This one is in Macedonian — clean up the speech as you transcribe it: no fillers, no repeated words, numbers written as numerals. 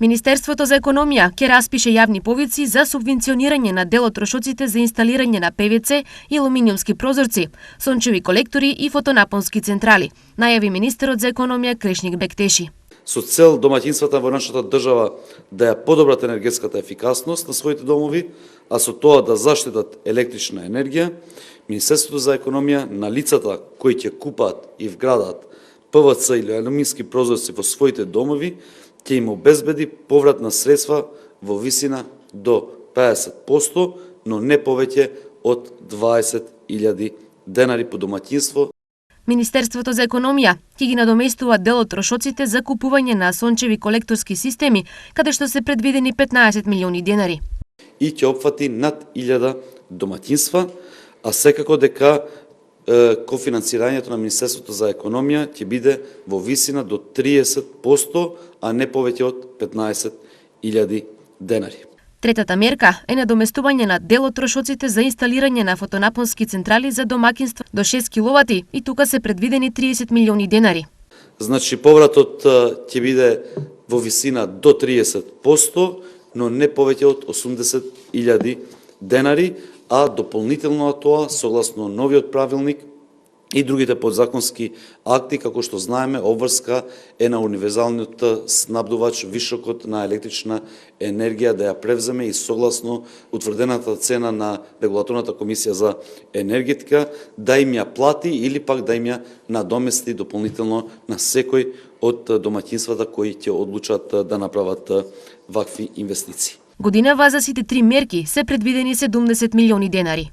Министерството за економија ќе распише јавни повици за субвенционирање на дел од трошоците за инсталирање на ПВЦ и алуминиумски прозорци, сончеви колектори и фотонапонски централи, најави министерот за економија Крешник Бектеши. Со цел домаќинствата во нашата држава да ја подобрат енергетската ефикасност на своите домови, а со тоа да заштитат електрична енергија, Министерството за економија на лицата кои ќе купат и вградат ПВЦ или алумински прозорци во своите домови, ќе им обезбеди поврат на средства во висина до 50%, но не повеќе од 20.000 денари по домаќинство. Министерството за економија ќе ги надоместува дел од трошоците за купување на сончеви колекторски системи, каде што се предвидени 15 милиони денари. И ќе опфати над 1000 домаќинства, а секако дека кофинансирањето на Министерството за економија ќе биде во висина до 30%, а не повеќе од 15.000 денари. Третата мерка е надоместување на дел од трошоците за инсталирање на фотонапонски централи за домаќинства до 6 киловати и тука се предвидени 30 милиони денари. Значи повратот ќе биде во висина до 30%, но не повеќе од 80.000 денари, а дополнително на тоа, согласно новиот правилник и другите подзаконски акти, како што знаеме, обврска е на универзалниот снабдувач вишокот на електрична енергија да ја превземе и согласно утврдената цена на Регулаторната комисија за енергетика да им ја плати или пак да им ја надомести дополнително на секој од домаќинствата кои ќе одлучат да направат вакви инвестиции. Годинава за сите три мерки се предвидени 70 милиони денари.